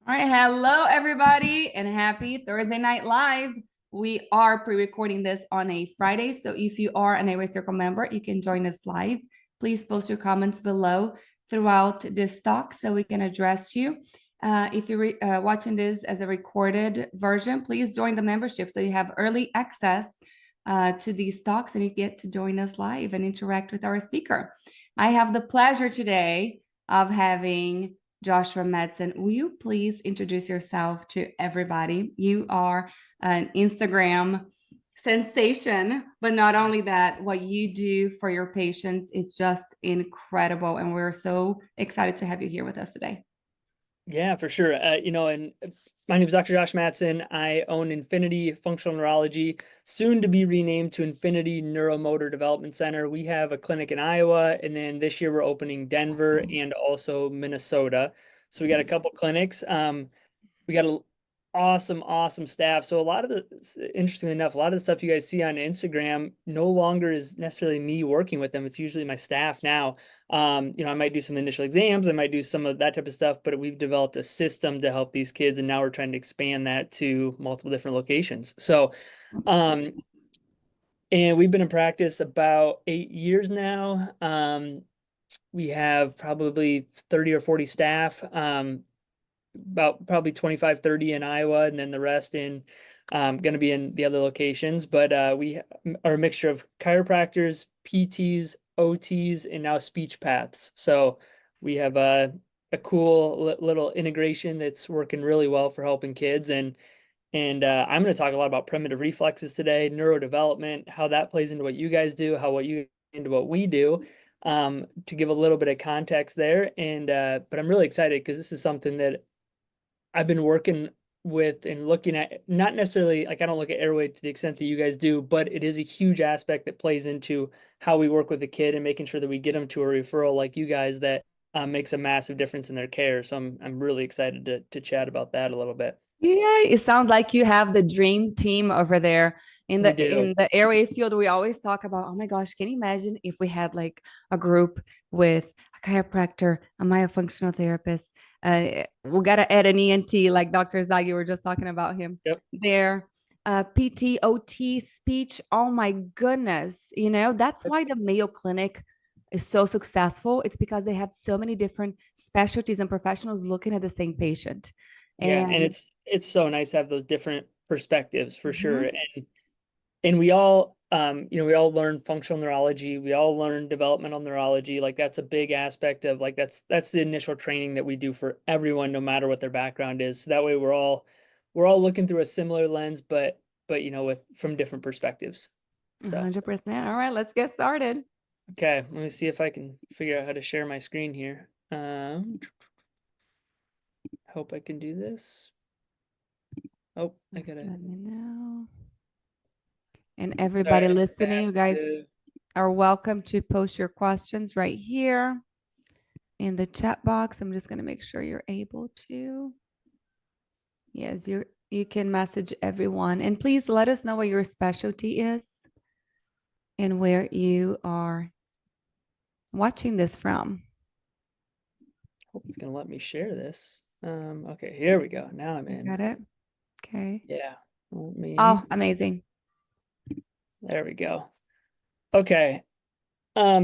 All right, hello everybody, and happy Thursday Night Live. We are pre-recording this on a Friday, so if you are an Airway Circle member, you can join us live. Please post your comments below throughout this talk so we can address you. If you're watching this as a recorded version, please join the membership so you have early access to these talks and you get to join us live and interact with our speaker. I have the pleasure today of having Joshua Madsen. Will you please introduce yourself to everybody? You are an Instagram sensation, but not only that, what you do for your patients is just incredible. And we're so excited to have you here with us today. Yeah, for sure. And my name is Dr. Josh Madsen. I own Infinity Functional Neurology, soon to be renamed to Infinity Neuromotor Development Center. We have a clinic in Iowa, and then this year we're opening Denver and also Minnesota. So we got a couple clinics. We got a awesome staff. So a lot of interestingly enough, a lot of the stuff you guys see on Instagram no longer is necessarily me working with them. It's usually my staff now. I might do some initial exams, I might do some of that type of stuff, but we've developed a system to help these kids, and now we're trying to expand that to multiple different locations. So, and we've been in practice about 8 years now. We have probably 30 or 40 staff. About probably 25, 30 in Iowa, and then the rest in going to be in the other locations. But we are a mixture of chiropractors, PTs, OTs, and now speech paths. So we have a cool little integration that's working really well for helping kids. And I'm going to talk a lot about primitive reflexes today, neurodevelopment, how that plays into what you guys do, how what you into what we do. To give a little bit of context there. But I'm really excited because this is something that I've been working with and looking at, not necessarily like I don't look at airway to the extent that you guys do, but it is a huge aspect that plays into how we work with the kid and making sure that we get them to a referral like you guys that makes a massive difference in their care. So I'm really excited to chat about that a little bit. Yeah, it sounds like you have the dream team over there in We the do. in the airway field. We always talk about, oh my gosh, can you imagine if we had like a group with a chiropractor, a myofunctional therapist? We gotta add an ENT like Dr. Zagi. We were just talking about him Yep. there. PT, OT, speech. Oh my goodness. That's why the Mayo Clinic is so successful. It's because they have so many different specialties and professionals looking at the same patient. Yeah, and And it's so nice to have those different perspectives for sure. Mhm. And we all we all learn functional neurology, we all learn developmental neurology. Like that's a big aspect of like that's the initial training that we do for everyone, no matter what their background is. So that way we're all looking through a similar lens, but with from different perspectives. So 100%. All right, let's get started. okay, let me see if I can figure out how to share my screen here. Hope I can do this. Oh, I Just gotta let me know. And everybody sorry, listening, you guys active. are welcome to post your questions right here in the chat box. I'm just going to make sure you're able to. Yes, you can message everyone. And please let us know what your specialty is and where you are watching this from. Hope it's gonna let me share this. Okay, here we go. Now I'm You in. got it? Okay. Yeah. Let me. Oh, amazing. There we go. Okay.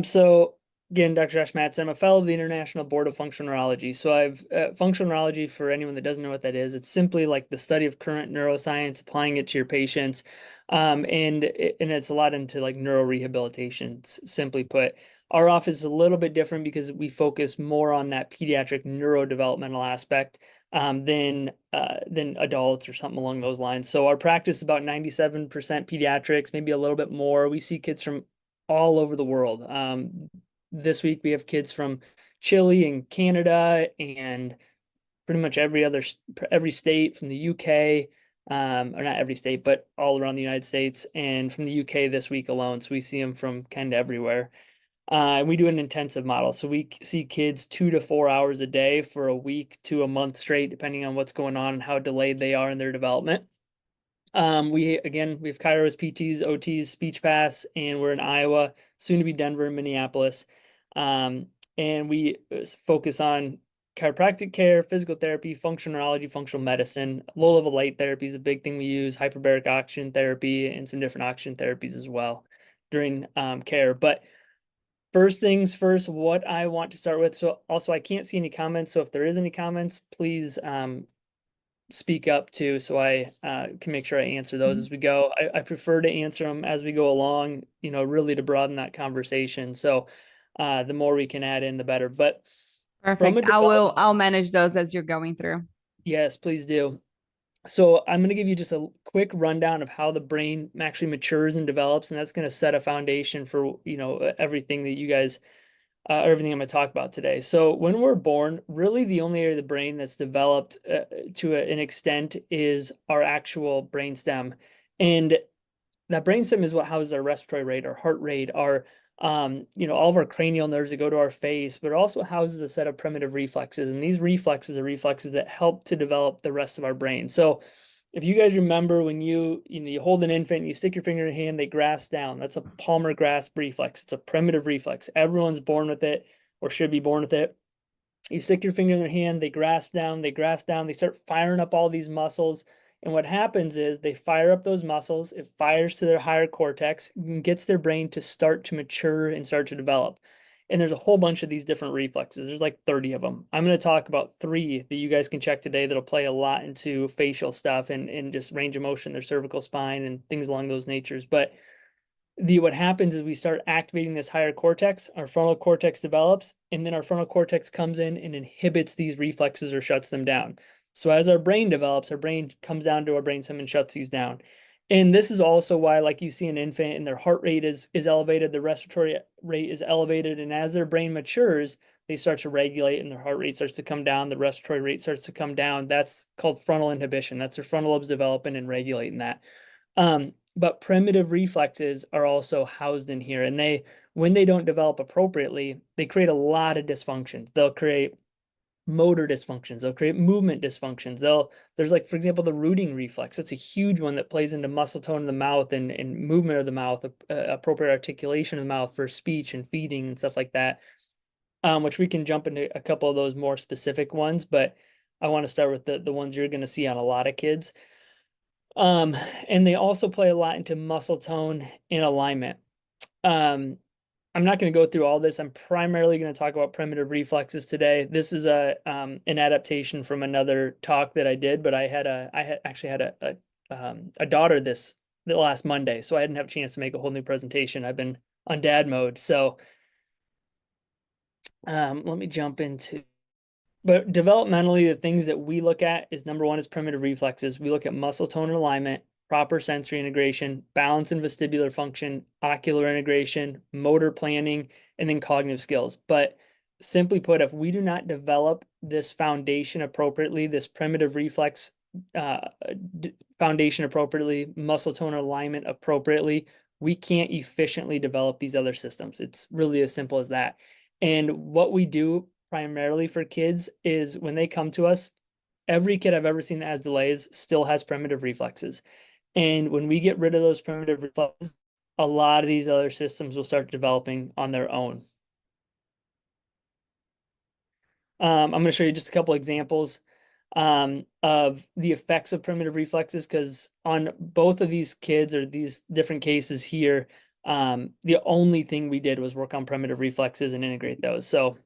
So again, Dr. Josh Madsen, I'm a fellow of the International Board of Functional Neurology. So I've functional neurology, for anyone that doesn't know what that is, it's simply like the study of current neuroscience, applying it to your patients. And it's a lot into like neurorehabilitation, simply put. Our office is a little bit different because we focus more on that pediatric neurodevelopmental aspect than adults or something along those lines. So our practice is about 97% pediatrics, maybe a little bit more. We see kids from all over the world. This week we have kids from Chile and Canada and pretty much every state from the UK, or not every state, but all around the United States, and from the UK this week alone. So we see them from kind of everywhere. And we do an intensive model. So we see kids 2 to 4 hours a day for a week to a month straight, depending on what's going on and how delayed they are in their development. We have chiros, PTs, OTs, speech paths, and we're in Iowa, soon to be Denver and Minneapolis. And we focus on chiropractic care, physical therapy, functional neurology, functional medicine. Low-level light therapy is a big thing we use, hyperbaric oxygen therapy, and some different oxygen therapies as well during care. But first things first, what I want to start with. So also, I can't see any comments. So if there is any comments, please speak up too, so I can make sure I answer those as we go. I prefer to answer them as we go along, really to broaden that conversation. So the more we can add in, the better. But from a Perfect. I'll manage those as you're going through. Yes, please do. So I'm going to give you just a quick rundown of how the brain actually matures and develops, and that's going to set a foundation for, everything that you guys everything I'm going to talk about today. So when we're born, really the only area of the brain that's developed to an extent is our actual brainstem. And that brainstem is what houses our respiratory rate, our heart rate, our all of our cranial nerves that go to our face, but it also houses a set of primitive reflexes. And these reflexes are reflexes that help to develop the rest of our brain. So if you guys remember when you hold an infant, you stick your finger in your hand, they grasp down. That's a Palmer grasp reflex. It's a primitive reflex. Everyone's born with it or should be born with it. You stick your finger in their hand, they grasp down, they start firing up all these muscles. And what happens is they fire up those muscles, it fires to their higher cortex, and gets their brain to start to mature and start to develop. And there's a whole bunch of these different reflexes. There's like 30 of them. I'm going to talk about 3 that you guys can check today that'll play a lot into facial stuff and just range of motion, their cervical spine and things along those natures. But what happens is we start activating this higher cortex, our frontal cortex develops, and then our frontal cortex comes in and inhibits these reflexes or shuts them down. So as our brain develops, our brain comes down to our brainstem and shuts these down. And this is also why, like you see an infant and their heart rate is elevated, the respiratory rate is elevated, and as their brain matures, they start to regulate and their heart rate starts to come down, the respiratory rate starts to come down. That's called frontal inhibition. That's their frontal lobes developing and regulating that. But primitive reflexes are also housed in here, and when they don't develop appropriately, they create a lot of dysfunctions. They'll create motor dysfunctions. They'll create movement dysfunctions. There's like, for example, the rooting reflex. It's a huge one that plays into muscle tone of the mouth and movement of the mouth, appropriate articulation of the mouth for speech and feeding and stuff like that, which we can jump into a couple of those more specific ones, but I want to start with the ones you're going to see on a lot of kids. And they also play a lot into muscle tone and alignment. I'm not going to go through all this. I'm primarily going to talk about primitive reflexes today. This is an adaptation from another talk that I did, but I actually had a daughter the last Monday, so I didn't have a chance to make a whole new presentation. I've been on dad mode, so let me jump into. But developmentally, the things that we look at is number 1 is primitive reflexes. We look at muscle tone and alignment, proper sensory integration, balance and vestibular function, ocular integration, motor planning, and then cognitive skills. But simply put, if we do not develop this foundation appropriately, this primitive reflex foundation appropriately, muscle tone alignment appropriately, we can't efficiently develop these other systems. It's really as simple as that. And what we do primarily for kids is when they come to us, every kid I've ever seen that has delays still has primitive reflexes. And when we get rid of those primitive reflexes, a lot of these other systems will start developing on their own. I'm going to show you just a couple examples of the effects of primitive reflexes, because on both of these kids or these different cases here, the only thing we did was work on primitive reflexes and integrate those. So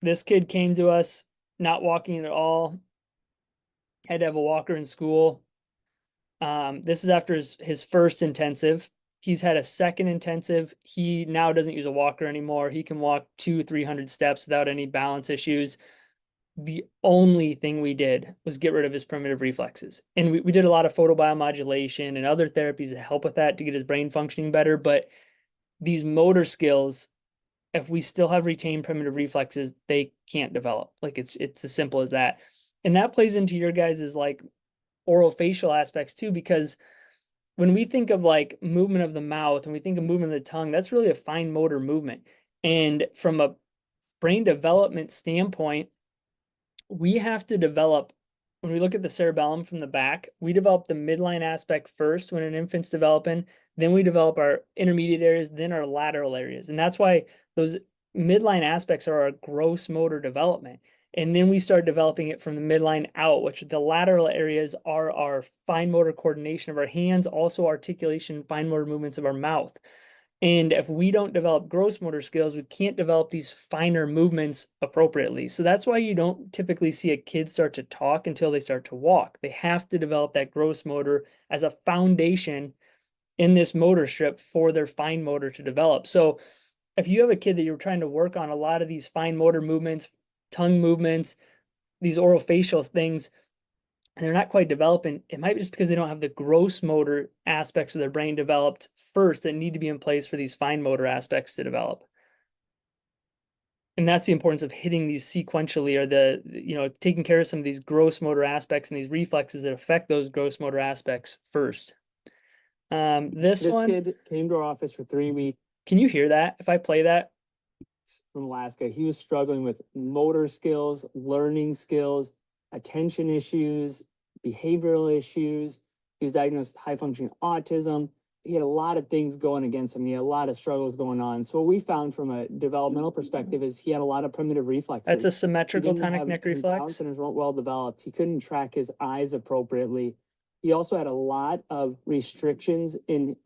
this kid came to us not walking at all, had to have a walker in school. This is after his first intensive. He's had a second intensive. He now doesn't use a walker anymore. He can walk 200-300 steps without any balance issues. The only thing we did was get rid of his primitive reflexes. And we did a lot of photobiomodulation and other therapies to help with that to get his brain functioning better. But these motor skills, if we still have retained primitive reflexes, they can't develop. Like it's as simple as that. And that plays into your guys' like orofacial aspects too, because when we think of like movement of the mouth and we think of movement of the tongue, that's really a fine motor movement. And from a brain development standpoint, we have to develop, when we look at the cerebellum from the back, we develop the midline aspect first when an infant's developing, then we develop our intermediate areas, then our lateral areas. And that's why those midline aspects are our gross motor development. And then we start developing it from the midline out, which the lateral areas are our fine motor coordination of our hands, also articulation, fine motor movements of our mouth. And if we don't develop gross motor skills, we can't develop these finer movements appropriately. So that's why you don't typically see a kid start to talk until they start to walk. They have to develop that gross motor as a foundation in this motor strip for their fine motor to develop. So if you have a kid that you're trying to work on a lot of these fine motor movements, tongue movements, these orofacial things, and they're not quite developing, it might be just because they don't have the gross motor aspects of their brain developed first that need to be in place for these fine motor aspects to develop. And that's the importance of hitting these sequentially, or taking care of some of these gross motor aspects and these reflexes that affect those gross motor aspects first. This one kid came to our office for 3 weeks. Can you hear that? If I play that? From Alaska, he was struggling with motor skills, learning skills, attention issues, behavioral issues. He was diagnosed with high functioning autism. He had a lot of things going against him. He had a lot of struggles going on. So what we found from a developmental perspective is he had a lot of primitive reflexes. That's a symmetrical tonic neck His balance reflex. centers weren't well developed. He couldn't track his eyes appropriately. He also had a lot of restrictions in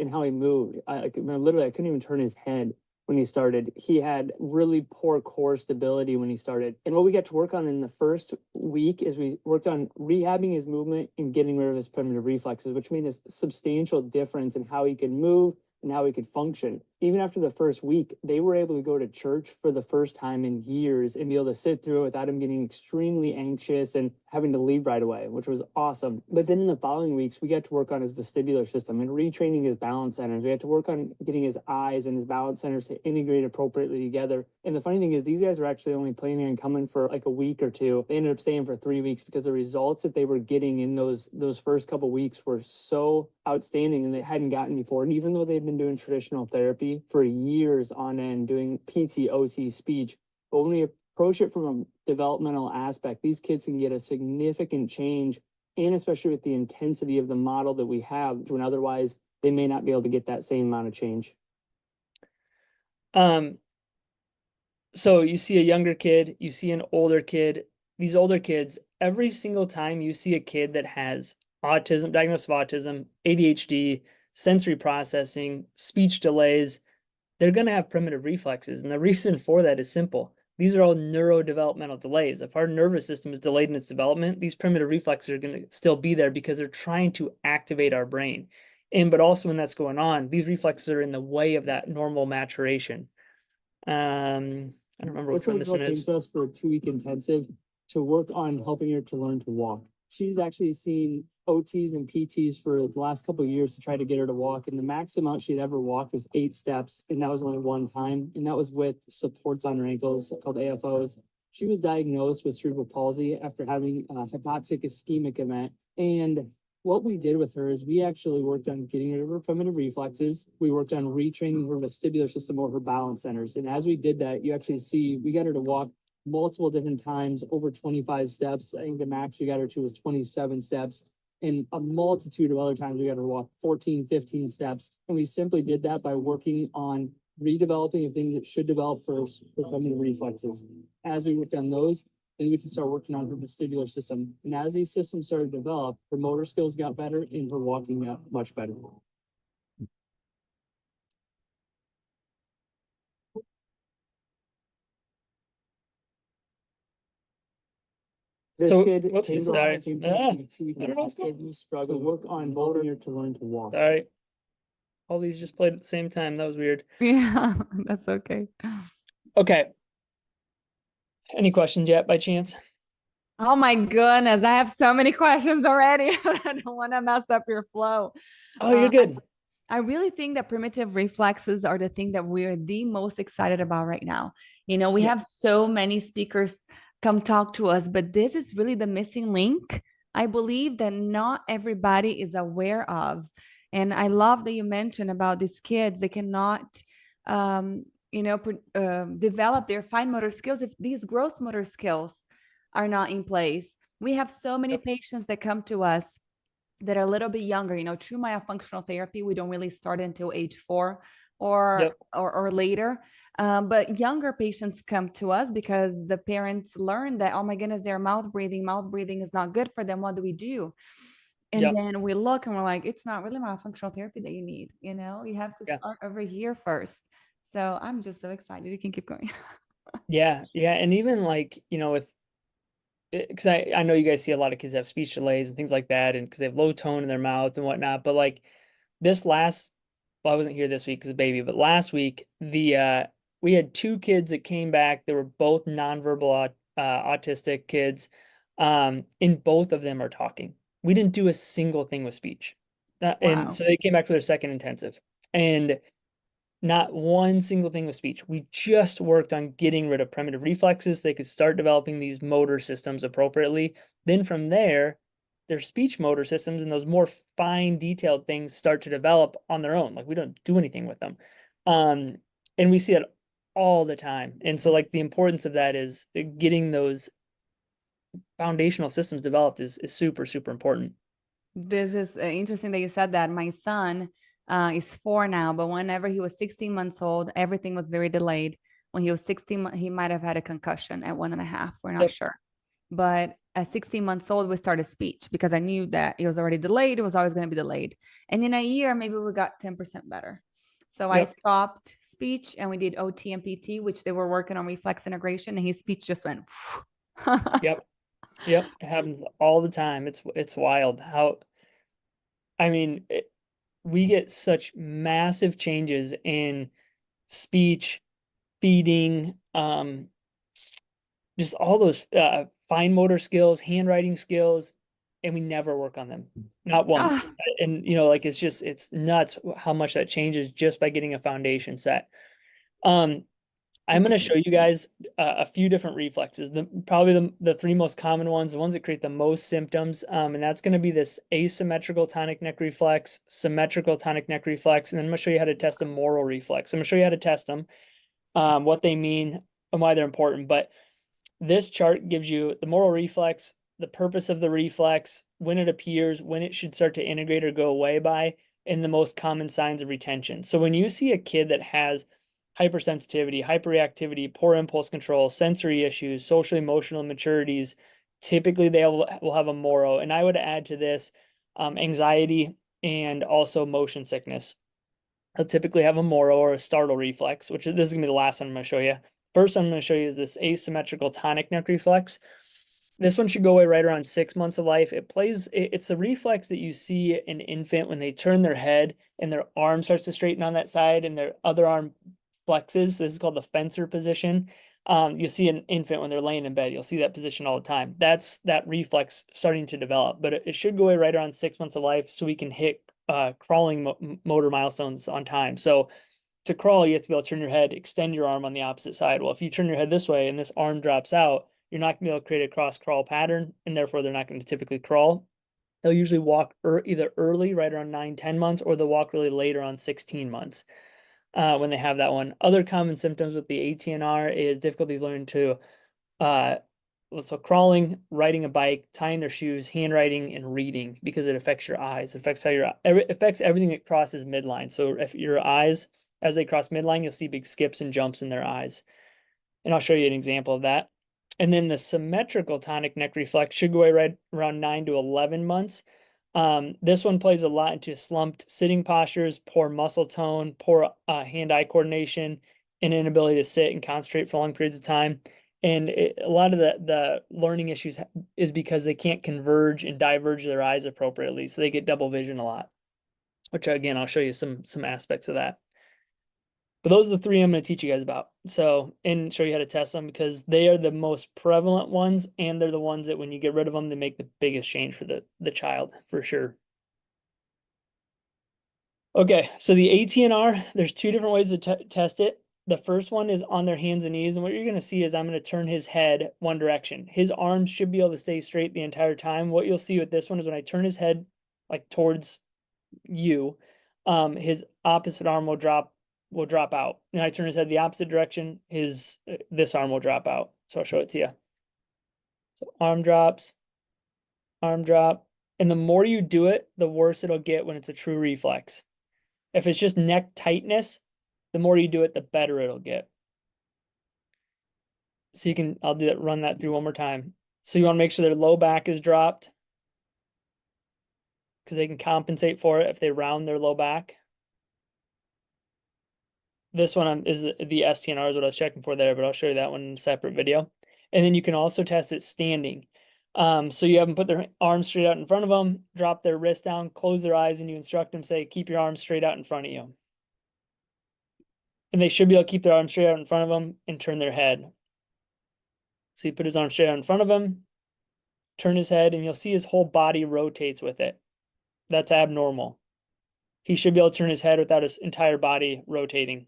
how he moved. I couldn't even turn his head when he started. He had really poor core stability when he started. And what we got to work on in the first week is we worked on rehabbing his movement and getting rid of his primitive reflexes, which made a substantial difference in how he could move and how he could function. Even after the first week, they were able to go to church for the first time in years and be able to sit through it without him getting extremely anxious and having to leave right away, which was awesome. But then in the following weeks, we got to work on his vestibular system and retraining his balance centers. We had to work on getting his eyes and his balance centers to integrate appropriately together. And the funny thing is, these guys were actually only planning on coming for like a week or two. They ended up staying for 3 weeks because the results that they were getting in those first couple of weeks were so outstanding and they hadn't gotten before. And even though they'd been doing traditional therapy for years on end, doing PT, OT, speech, but when we approach it from a developmental aspect, these kids can get a significant change, and especially with the intensity of the model that we have, when otherwise they may not be able to get that same amount of change. So you see a younger kid, you see an older kid. These older kids, every single time you see a kid that has autism, diagnosis of autism, ADHD, sensory processing, speech delays, they're going to have primitive reflexes. And the reason for that is simple. These are all neurodevelopmental delays. If our nervous system is delayed in its development, these primitive reflexes are going to still be there because they're trying to activate our brain. But also when that's going on, these reflexes are in the way of that normal maturation. I don't remember which one this one is. Came to us for a 2-week intensive to work on helping her to learn to walk. She's actually seen OTs and PTs for the last couple of years to try to get her to walk. And the max amount she'd ever walked was 8 steps. And that was only one time. And that was with supports on her ankles called AFOs. She was diagnosed with cerebral palsy after having a hypoxic ischemic event. And what we did with her is we actually worked on getting rid of her primitive reflexes. We worked on retraining her vestibular system or her balance centers. And as we did that, you actually see we got her to walk multiple different times over 25 steps. I think the max we got her to was 27 steps. And a multitude of other times we got her to walk 14, 15 steps. And we simply did that by working on redeveloping the things that should develop first for primitive reflexes. As we worked on those, then we can start working on her vestibular system. And as these systems started to develop, her motor skills got better and her walking got much better. This kid came to sorry. he struggled to work on motor to learn to walk. Sorry. All these just played at the same time. That was weird. Yeah, that's okay. Okay. Any questions yet by chance? Oh my goodness, I have so many questions already. I don't want to mess up your flow. Oh, you're good. I really think that primitive reflexes are the thing that we're the most excited about right now. We have so many speakers come talk to us, but this is really the missing link. I believe that not everybody is aware of. And I love that you mentioned about these kids. They cannot, develop their fine motor skills if these gross motor skills are not in place. We have so many patients that come to us that are a little bit younger. True myofunctional therapy, we don't really start until age 4 or later. But younger patients come to us because the parents learn that, oh my goodness, they're mouth breathing is not good for them. What do we do? And Yep. then we look and we're like, it's not really myofunctional therapy that you need. You have to Yeah. start over here first. So I'm just so excited. You can keep going. Yeah. Yeah. And even like, with, because I know you guys see a lot of kids that have speech delays and things like that, and because they have low tone in their mouth and whatnot. But like well, I wasn't here this week as a baby, but last week we had two kids that came back. They were both nonverbal autistic kids, and both of them are talking. We didn't do a single thing with speech, and Wow. so they came back for their second intensive, and not one single thing with speech. We just worked on getting rid of primitive reflexes. They could start developing these motor systems appropriately. Then from there, their speech motor systems and those more fine detailed things start to develop on their own. Like we don't do anything with them. And we see it all the time. And so like the importance of that is getting those foundational systems developed is super, super important. This is interesting that you said that. My son is 4 now, but whenever he was 16 months old, everything was very delayed. When he was 16, he might have had a concussion at 1.5. We're not Yep. sure. But at 16 months old, we started speech because I knew that it was already delayed. It was always going to be delayed. And in a year, maybe we got 10% better. So I Yep. stopped speech and we did OT and PT, which they were working on reflex integration, and his speech just went. Yep. Yep. It happens all the time. It's wild how, I mean, we get such massive changes in speech, feeding, just all those fine motor skills, handwriting skills, and we never work on them, not once. Ah, And like it's nuts how much that changes just by getting a foundation set. I'm going to show you guys a few different reflexes. Probably the three most common ones, the ones that create the most symptoms, and that's going to be this asymmetrical tonic neck reflex, symmetrical tonic neck reflex, and then I'm going to show you how to test a moral reflex. I'm going to show you how to test them, what they mean, and why they're important. But this chart gives you the moral reflex, the purpose of the reflex, when it appears, when it should start to integrate or go away by, and the most common signs of retention. So when you see a kid that has hypersensitivity, hyperreactivity, poor impulse control, sensory issues, social emotional maturities, typically they will have a moro. And I would add to this anxiety and also motion sickness. They'll typically have a moro or a startle reflex, which this is going to be the last one I'm going to show you. First one I'm going to show you is this asymmetrical tonic neck reflex. This one should go away right around 6 months of life. It's a reflex that you see an infant when they turn their head and their arm starts to straighten on that side and their other arm flexes. So this is called the fencer position. You see an infant when they're laying in bed. You'll see that position all the time. That's that reflex starting to develop, but it should go away right around 6 months of life so we can hit crawling motor milestones on time. So to crawl, you have to be able to turn your head, extend your arm on the opposite side. Well, if you turn your head this way and this arm drops out, you're not going to be able to create a cross crawl pattern, and therefore they're not going to typically crawl. They'll usually walk either early, right around 9-10 months, or they'll walk really later on 16 months when they have that one. Other common symptoms with the ATNR is difficulties learning to so crawling, riding a bike, tying their shoes, handwriting, and reading, because it affects your eyes. It affects everything that crosses midline. So if your eyes, as they cross midline, you'll see big skips and jumps in their eyes. And I'll show you an example of that. And then the symmetrical tonic neck reflex should go away right around 9 to 11 months. This one plays a lot into slumped sitting postures, poor muscle tone, poor hand-eye coordination, and inability to sit and concentrate for long periods of time. And a lot of the learning issues is because they can't converge and diverge their eyes appropriately. So they get double vision a lot, which again, I'll show you some aspects of that. But those are the three I'm going to teach you guys about. So, and show you how to test them, because they are the most prevalent ones, and they're the ones that when you get rid of them, they make the biggest change for the child, for sure. Okay, so the ATNR, there's two different ways to test it. The first one is on their hands and knees, and what you're going to see is I'm going to turn his head one direction. His arms should be able to stay straight the entire time. What you'll see with this one is when I turn his head like towards you, his opposite arm will drop out. And I turn his head the opposite direction, this arm will drop out. So I'll show it to you. So arm drops, arm drop. And the more you do it, the worse it'll get when it's a true reflex. If it's just neck tightness, the more you do it, the better it'll get. So I'll run that through one more time. So you want to make sure their low back is dropped, because they can compensate for it if they round their low back. This one is the STNR is what I was checking for there, but I'll show you that one in a separate video. And then you can also test it standing. So you have them put their arms straight out in front of them, drop their wrist down, close their eyes, and you instruct them, say, keep your arms straight out in front of you. And they should be able to keep their arms straight out in front of them and turn their head. So you put his arm straight out in front of him, turn his head, and you'll see his whole body rotates with it. That's abnormal. He should be able to turn his head without his entire body rotating.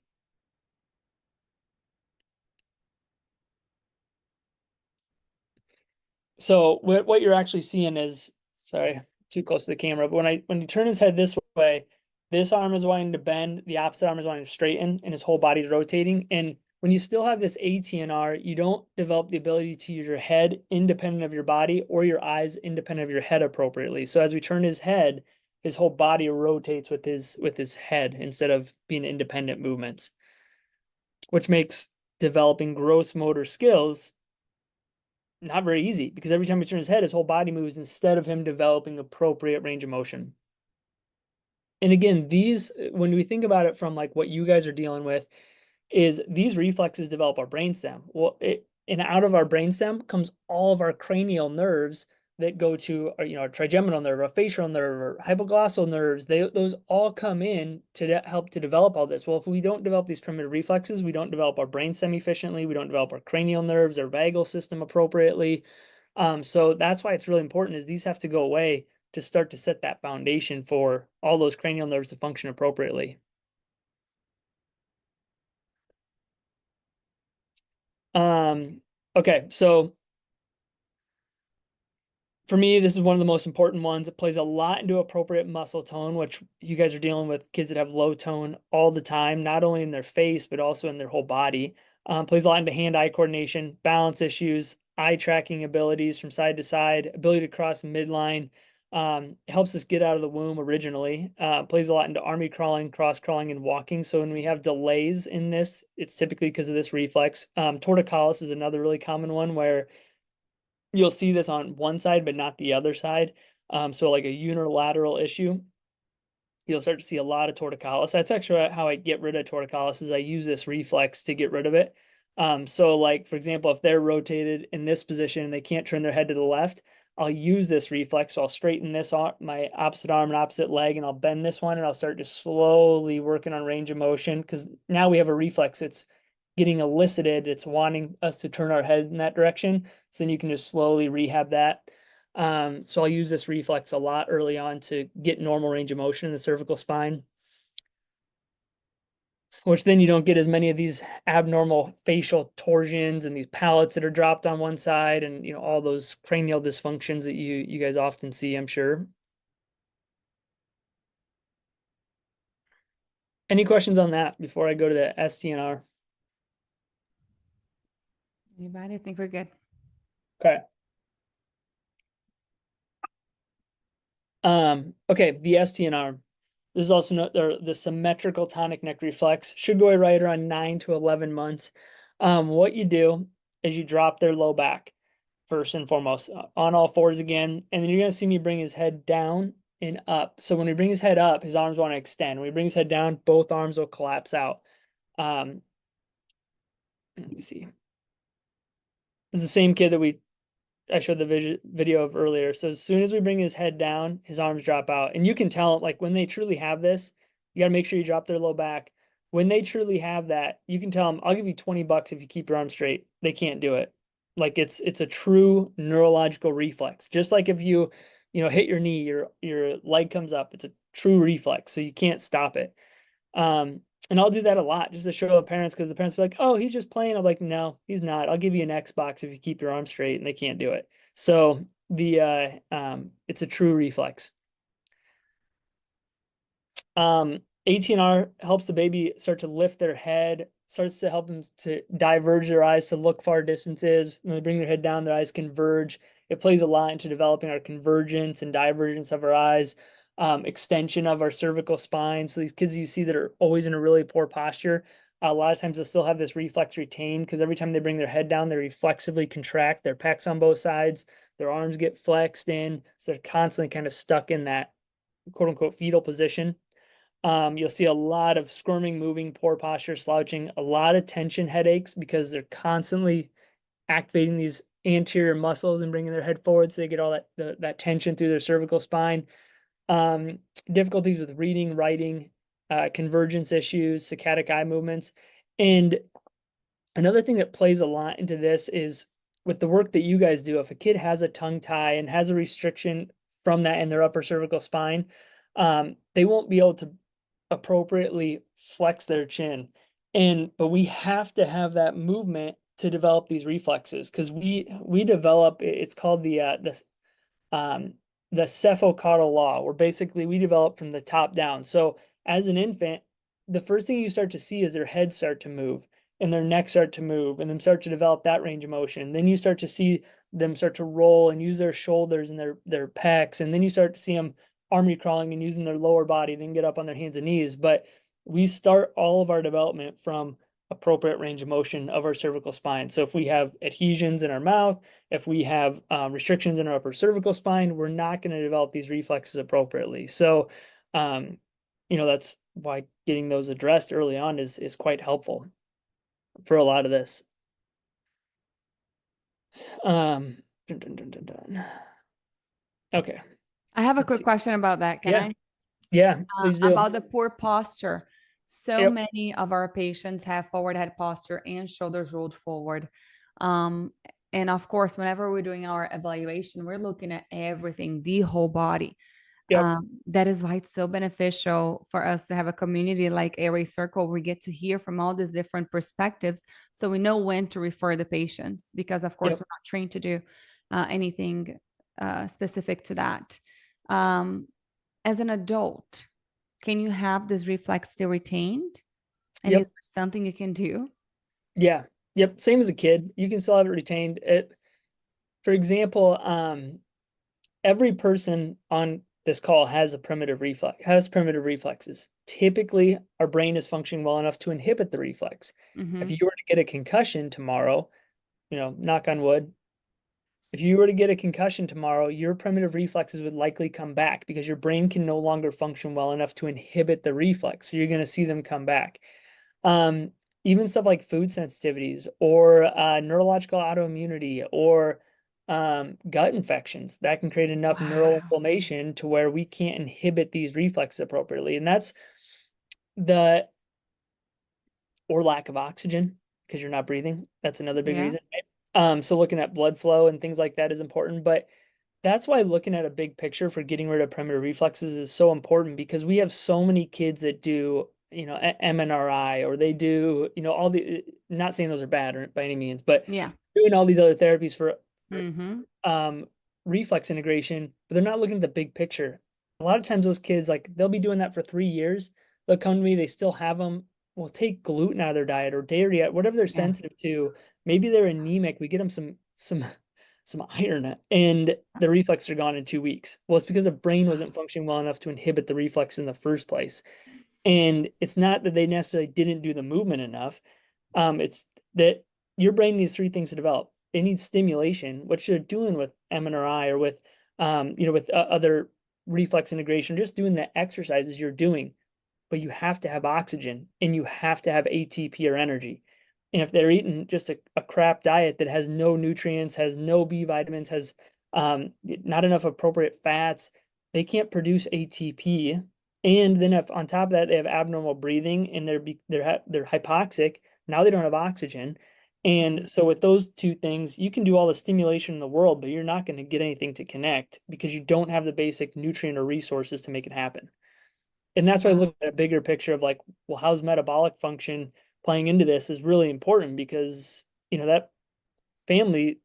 So what you're actually seeing is, sorry, too close to the camera, but when you turn his head this way, this arm is wanting to bend, the opposite arm is wanting to straighten, and his whole body's rotating. And when you still have this ATNR, you don't develop the ability to use your head independent of your body or your eyes independent of your head appropriately. So as we turn his head, his whole body rotates with his head instead of being independent movements, which makes developing gross motor skills not very easy, because every time he turns his head, his whole body moves instead of him developing appropriate range of motion. And again, when we think about it from like what you guys are dealing with, is these reflexes develop our brainstem. Well, and out of our brainstem comes all of our cranial nerves that go to our trigeminal nerve, our facial nerve, or hypoglossal nerves. Those all come in to help to develop all this. Well, if we don't develop these primitive reflexes, we don't develop our brainstem efficiently, we don't develop our cranial nerves, our vagal system appropriately. So that's why it's really important, is these have to go away to start to set that foundation for all those cranial nerves to function appropriately. Okay, so for me, this is one of the most important ones. It plays a lot into appropriate muscle tone, which you guys are dealing with kids that have low tone all the time, not only in their face, but also in their whole body. Plays a lot into hand-eye coordination, balance issues, eye tracking abilities from side to side, ability to cross midline. Helps us get out of the womb originally. Plays a lot into army crawling, cross crawling, and walking. So when we have delays in this, it's typically because of this reflex. Torticollis is another really common one where you'll see this on one side, but not the other side. So like a unilateral issue, you'll start to see a lot of torticollis. That's actually how I get rid of torticollis, is I use this reflex to get rid of it. So like, for example, if they're rotated in this position and they can't turn their head to the left, I'll use this reflex. So I'll straighten this on my opposite arm and opposite leg, and I'll bend this one, and I'll start just slowly working on range of motion, because now we have a reflex that's getting elicited. It's wanting us to turn our head in that direction. So then you can just slowly rehab that. So I'll use this reflex a lot early on to get normal range of motion in the cervical spine, which then you don't get as many of these abnormal facial torsions and these palates that are dropped on one side, and all those cranial dysfunctions that you guys often see, I'm sure. Any questions on that before I go to the STNR? Anybody? I think we're good. Okay. Okay, the STNR. This is also the symmetrical tonic neck reflex. Should go right around 9 to 11 months. What you do is you drop their low back first and foremost, on all fours again, and then you're going to see me bring his head down and up. So when we bring his head up, his arms want to extend. When we bring his head down, both arms will collapse out. Let me see. This is the same kid that I showed the video of earlier. So as soon as we bring his head down, his arms drop out. And you can tell, like, when they truly have this, you got to make sure you drop their low back. When they truly have that, you can tell them, I'll give you $20 if you keep your arms straight. They can't do it. Like, it's a true neurological reflex. Just like if you hit your knee, your leg comes up. It's a true reflex, so you can't stop it. And I'll do that a lot just to show the parents, because the parents are like, oh, he's just playing. I'm like, no, he's not. I'll give you an Xbox if you keep your arms straight, and they can't do it. So it's a true reflex. ATNR helps the baby start to lift their head, starts to help them to diverge their eyes to look far distances. When they bring their head down, their eyes converge. It plays a lot into developing our convergence and divergence of our eyes. Extension of our cervical spine. So these kids you see that are always in a really poor posture, A lot of times they'll still have this reflex retained because every time they bring their head down, they reflexively contract their pecs on both sides. Their arms get flexed in. So they're constantly kind of stuck in that quote unquote fetal position. You'll see a lot of squirming, moving, poor posture, slouching, a lot of tension headaches because they're constantly activating these anterior muscles and bringing their head forward. So they get all that tension through their cervical spine. Difficulties with reading, writing, convergence issues, saccadic eye movements. And another thing that plays a lot into this is with the work that you guys do, if a kid has a tongue tie and has a restriction from that in their upper cervical spine, they won't be able to appropriately flex their chin. But we have to have that movement to develop these reflexes because we develop, it's called the cephalcaudal law, where basically we develop from the top down. So as an infant, the first thing you start to see is their heads start to move and their necks start to move and then start to develop that range of motion. Then you start to see them start to roll and use their shoulders and their pecs. And then you start to see them army crawling and using their lower body, then get up on their hands and knees. But we start all of our development from appropriate range of motion of our cervical spine. So if we have adhesions in our mouth, if we have restrictions in our upper cervical spine, we're not going to develop these reflexes appropriately. So, that's why getting those addressed early on is quite helpful for a lot of this. Okay. I have a quick question about that. Can I? Yeah, please do. About the poor posture. So Yep. many of our patients have forward head posture and shoulders rolled forward. And of course, whenever we're doing our evaluation, we're looking at everything, the whole body. Yep. That is why it's so beneficial for us to have a community like Airway Circle where we get to hear from all these different perspectives so we know when to refer the patients because, of course, Yep. we're not trained to do anything specific to that. As an adult, can you have this reflex still retained? And Yep. is there something you can do? Yeah. Yep. Same as a kid. You can still have it retained. For example, every person on this call has primitive reflexes. Typically, our brain is functioning well enough to inhibit the reflex. If you were to get a concussion tomorrow, knock on wood, if you were to get a concussion tomorrow, your primitive reflexes would likely come back because your brain can no longer function well enough to inhibit the reflex. So you're going to see them come back. Even stuff like food sensitivities or neurological autoimmunity or gut infections that can create enough neural inflammation to where we can't inhibit these reflexes appropriately. And that's or lack of oxygen because you're not breathing. That's another big reason. So looking at blood flow and things like that is important, but that's why looking at a big picture for getting rid of primitive reflexes is so important because we have so many kids that do, MNRI or they do, all not saying those are bad by any means, but doing all these other therapies for reflex integration, but they're not looking at the big picture. A lot of times those kids, they'll be doing that for 3 years. They'll come to me, they still have them. We'll take gluten out of their diet or dairy, whatever they're sensitive to. Maybe they're anemic. We get them some iron and the reflexes are gone in 2 weeks. Well, it's because the brain wasn't functioning well enough to inhibit the reflex in the first place. And it's not that they necessarily didn't do the movement enough. It's that your brain needs 3 things to develop. It needs stimulation, what you're doing with MNRI or with, with other reflex integration, just doing the exercises you're doing. But you have to have oxygen and you have to have ATP or energy. And if they're eating just a crap diet that has no nutrients, has no B vitamins, has not enough appropriate fats, they can't produce ATP. And then if on top of that they have abnormal breathing and they're hypoxic, now they don't have oxygen. And so with those 2 things, you can do all the stimulation in the world, but you're not going to get anything to connect because you don't have the basic nutrient or resources to make it happen. And that's why looking at a bigger picture of well, how's metabolic function playing into this is really important because, that family,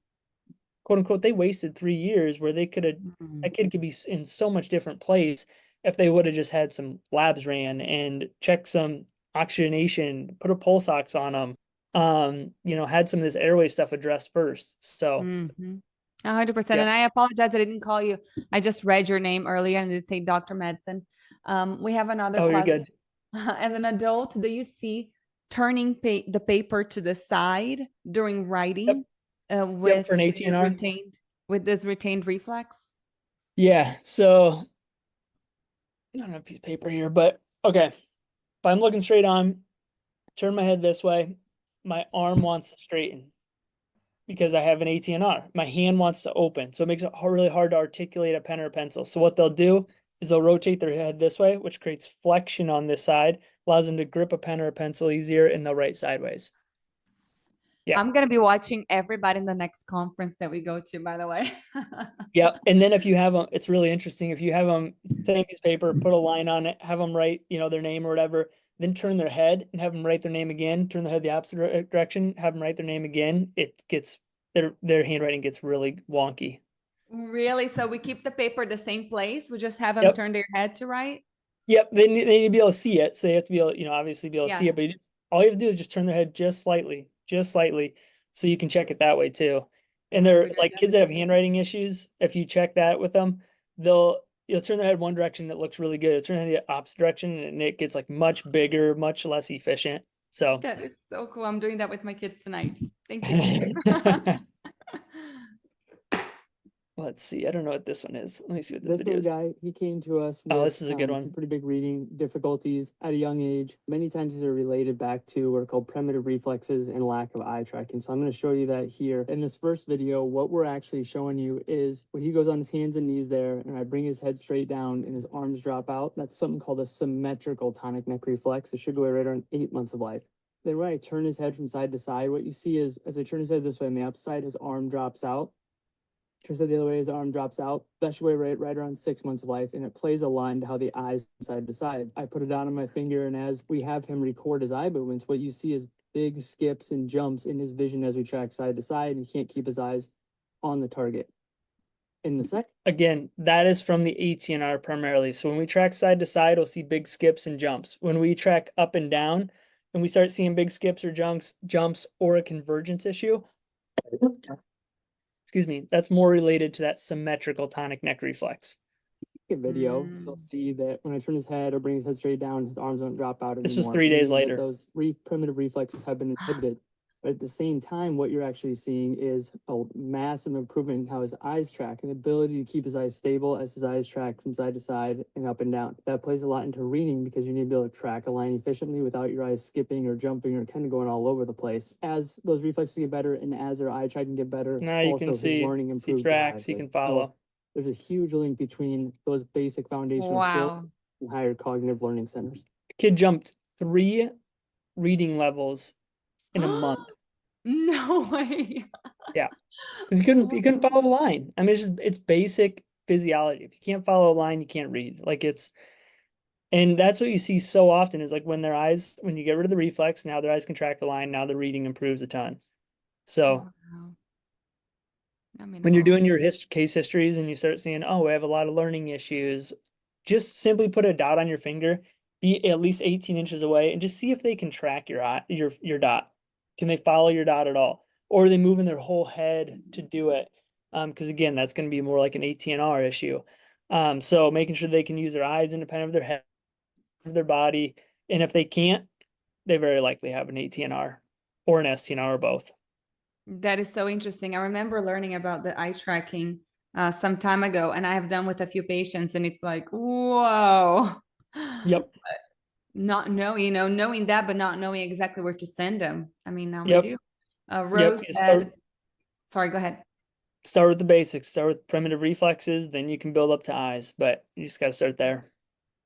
quote unquote, they wasted 3 years where that kid could be in so much different place if they would have just had some labs ran and checked some oxygenation, put a pulse ox on them, had some of this airway stuff addressed first. So 100%. And I apologize that I didn't call you. I just read your name earlier and it said Dr. Medicine. We have another question. You're good. As an adult, do you see turning the paper to the side during writing Yep, with for an this ATNR. retained reflex? Yeah, so I don't have a piece of paper here, but okay. If I'm looking straight on, turn my head this way, my arm wants to straighten because I have an ATNR. My hand wants to open, so it makes it really hard to articulate a pen or a pencil. So what they'll do is they'll rotate their head this way, which creates flexion on this side, allows them to grip a pen or a pencil easier, and they'll write sideways. Yeah. I'm gonna be watching everybody in the next conference that we go to, by the way. Yeah. And then if you have them, it's really interesting. If you have them, same piece of paper, put a line on it, have them write, their name or whatever, then turn their head and have them write their name again, turn their head the opposite direction, have them write their name again. It gets their handwriting gets really wonky. Really? So we keep the paper the same place? We just have them Yep. turn their head to write? Yep. They need to be able to see it. So they have to be able, obviously be able to see Yeah. it, but all you have to do is just turn their head just slightly. So you can check it that way too. And they're like kids that have handwriting issues. If you check that with them, you'll turn their head one direction that looks really good. It'll turn their head the opposite direction and it gets like much bigger, much less efficient. So that is so cool. I'm doing that with my kids tonight. Thank you. Let's see. I don't know what this one is. Let me see what This this video little is. guy, he came to us Oh, with this is a good one. some pretty big reading difficulties at a young age. Many times these are related back to what are called primitive reflexes and lack of eye tracking. So I'm going to show you that here. In this first video, what we're actually showing you is when he goes on his hands and knees there, and I bring his head straight down and his arms drop out. That's something called a symmetrical tonic neck reflex. It should go right around 8 months of life. Then when I turn his head from side to side, what you see is as I turn his head this way on the upside, his arm drops out. Turns out the other way, his arm drops out. That should weigh right around 6 months of life, and it plays a line to how the eyes side to side. I put it down on my finger, and as we have him record his eye movements, what you see is big skips and jumps in his vision as we track side to side, and he can't keep his eyes on the target. In the second, again, that is from the ATNR primarily. So when we track side to side, we'll see big skips and jumps. When we track up and down, and we start seeing big skips or jumps or a convergence issue, excuse me, that's more related to that symmetrical tonic neck reflex. video, you'll see that when I turn his head or bring his head straight down, his arms don't drop out anymore. This was 3 days meaning that later. those primitive reflexes have been inhibited. But at the same time, what you're actually seeing is a massive improvement in how his eyes track and the ability to keep his eyes stable as his eyes track from side to side and up and down. That plays a lot into reading because you need to be able to track a line efficiently without your eyes skipping or jumping or kind of going all over the place. As those reflexes get better and as their eye tracking get better, Now you also can his see, learning improves see tracks, you dramatically. can follow. There's a huge link between those basic foundational skills and higher cognitive learning centers. Kid jumped 3 reading levels in a month. No way. Yeah, because he couldn't follow the line. I mean, it's basic physiology. If you can't follow a line, you can't read. And that's what you see so often is like when you get rid of the reflex, now their eyes can track the line. Now the reading improves a ton. So when you're doing your case histories and you start seeing, oh, we have a lot of learning issues, just simply put a dot on your finger, be at least 18 inches away, and just see if they can track your dot. Can they follow your dot at all? Or are they moving their whole head to do it? Because again, that's going to be more like an ATNR issue. So making sure they can use their eyes independent of their head, of their body. And if they can't, they very likely have an ATNR or an STNR or both. That is so interesting. I remember learning about the eye tracking some time ago, and I have done with a few patients, and it's like, whoa. Yep. Not knowing, knowing that, but not knowing exactly where to send them. I mean, now we do. Rose said, sorry, go ahead. Start with the basics. Start with primitive reflexes, then you can build up to eyes, but you just got to start there.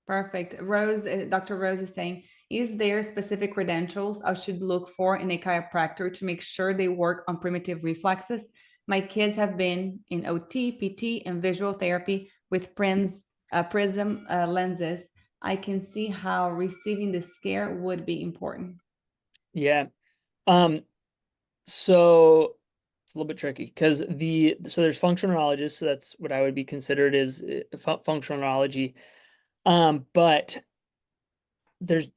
Perfect. Dr. Rose is saying, is there specific credentials I should look for in a chiropractor to make sure they work on primitive reflexes? My kids have been in OT, PT, and visual therapy with prism lenses. I can see how receiving the scare would be important. Yeah. So it's a little bit tricky because there's functional neurologists, so that's what I would be considered is functional neurology. But there's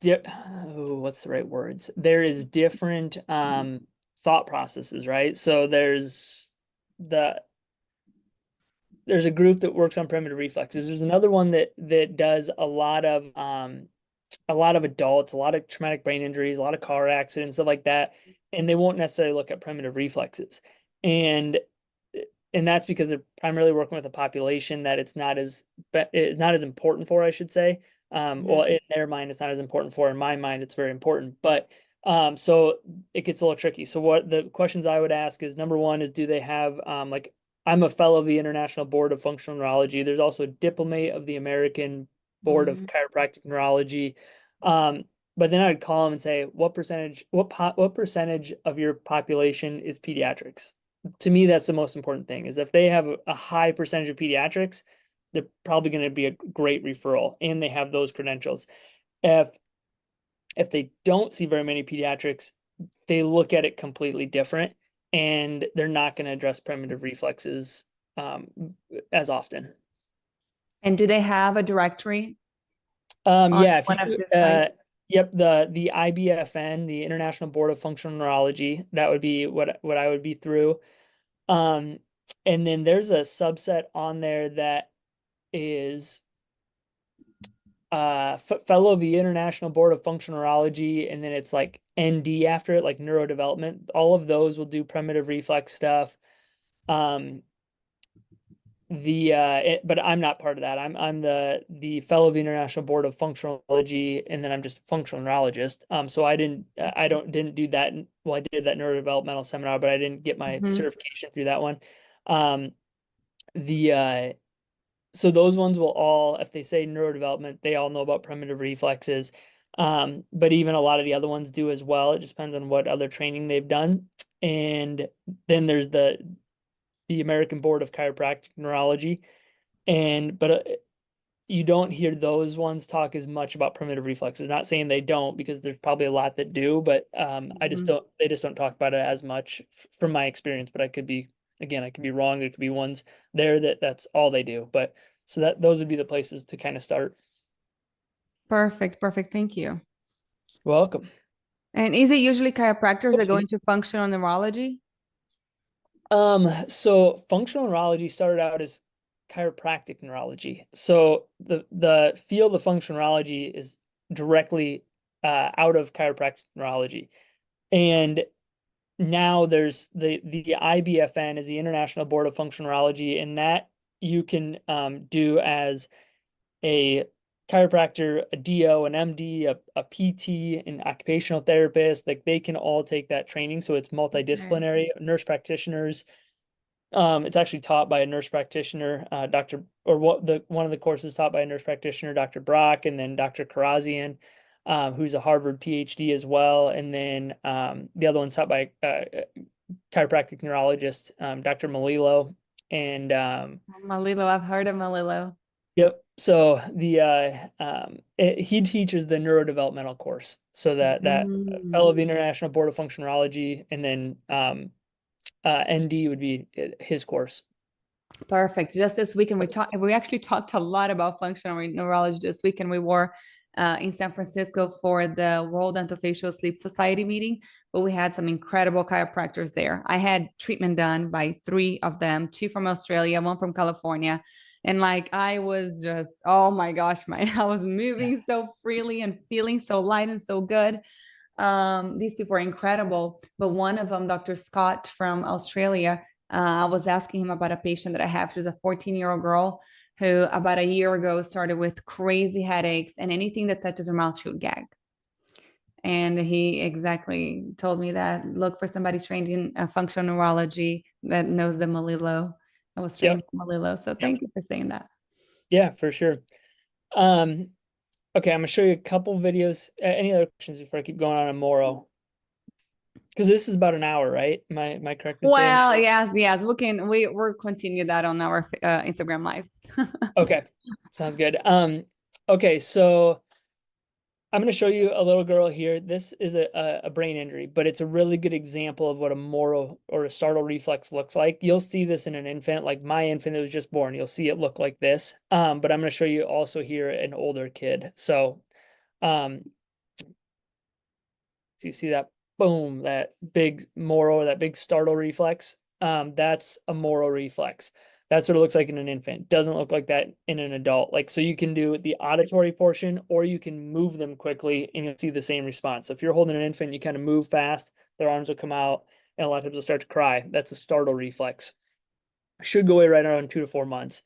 what's the right words? There is different thought processes, right? So there's a group that works on primitive reflexes. There's another one that does a lot of a lot of adults, a lot of traumatic brain injuries, a lot of car accidents, stuff like that, and they won't necessarily look at primitive reflexes. And that's because they're primarily working with a population that it's not as important for, I should say. Well, in their mind, it's not as important for. In my mind, it's very important. But so it gets a little tricky. So what the questions I would ask is, number one is, do they have like, I'm a fellow of the International Board of Functional Neurology. There's also a diplomate of the American Board of Chiropractic Neurology. But then I'd call them and say, what percentage of your population is pediatrics? To me, that's the most important thing, is if they have a high percentage of pediatrics, they're probably going to be a great referral and they have those credentials. If they don't see very many pediatrics, they look at it completely different and they're not going to address primitive reflexes as often. And do they have a directory? Yeah, if one you of the sites? yep, the IBFN, the International Board of Functional Neurology, that would be what I would be through. And then there's a subset on there that is fellow of the International Board of Functional Neurology, and then it's like ND after it, like neurodevelopment. All of those will do primitive reflex stuff. But I'm not part of that. I'm the fellow of the International Board of Functional Neurology, and then I'm just a functional neurologist. So I didn't do that. Well, I did that neurodevelopmental seminar, but I didn't get my certification through that one. So those ones will all, if they say neurodevelopment, they all know about primitive reflexes. But even a lot of the other ones do as well. It just depends on what other training they've done. And then there's the American Board of Chiropractic Neurology. But you don't hear those ones talk as much about primitive reflexes. Not saying they don't, because there's probably a lot that do, but they just don't talk about it as much from my experience. But I could be wrong. There could be ones there that's all they do. But so those would be the places to kind of start. Perfect. Thank you. Welcome. And is it usually chiropractors that go into functional neurology? So functional neurology started out as chiropractic neurology. So the field of functional neurology is directly out of chiropractic neurology. And now there's the IBFN, is the International Board of Functional Neurology, and that you can do as a chiropractor, a DO, an MD, a PT, an occupational therapist. Like, they can all take that training. So it's multidisciplinary. Nurse practitioners. It's actually taught by a nurse practitioner, one of the courses taught by a nurse practitioner, Dr. Brock, and then Dr. Karazian, who's a Harvard PhD as well. And then the other one's taught by chiropractic neurologist, Dr. Malilo. And Malilo, I've heard of Malilo. Yep. So he teaches the neurodevelopmental course. So that fellow of the International Board of Functional Neurology, and then ND would be his course. Perfect. Just this weekend, we actually talked a lot about functional neurology this weekend. We were in San Francisco for the World Dental Sleep Society meeting, but we had some incredible chiropractors there. I had treatment done by 3 of them, 2 from Australia, 1 from California. And like, I was just, oh my gosh, I was moving so freely and feeling so light and so good. These people are incredible. But one of them, Dr. Scott from Australia, I was asking him about a patient that I have. She's a 14-year-old girl who about a year ago started with crazy headaches, and anything that touches her mouth, she would gag. And he exactly told me that, look for somebody trained in functional neurology that knows the Malilo. I was trained in Malilo. So thank you for saying that. Yeah, for sure. Okay, I'm gonna show you a couple videos. Any other questions before I keep going on Moro? Because this is about an hour, right? Am I correct in saying? Well, yes. We'll continue that on our Instagram live. Okay, sounds good. Okay, so I'm going to show you a little girl here. This is a brain injury, but it's a really good example of what a Moro or a startle reflex looks like. You'll see this in an infant, like my infant that was just born. You'll see it look like this. But I'm going to show you also here an older kid. So, so you see that, boom, that big Moro, that big startle reflex. That's a Moro reflex. That's what it looks like in an infant. Doesn't look like that in an adult. Like, so you can do the auditory portion, or you can move them quickly and you'll see the same response. So if you're holding an infant, you kind of move fast, their arms will come out, and a lot of times they'll start to cry. That's a startle reflex. Should go away right around 2 to 4 months.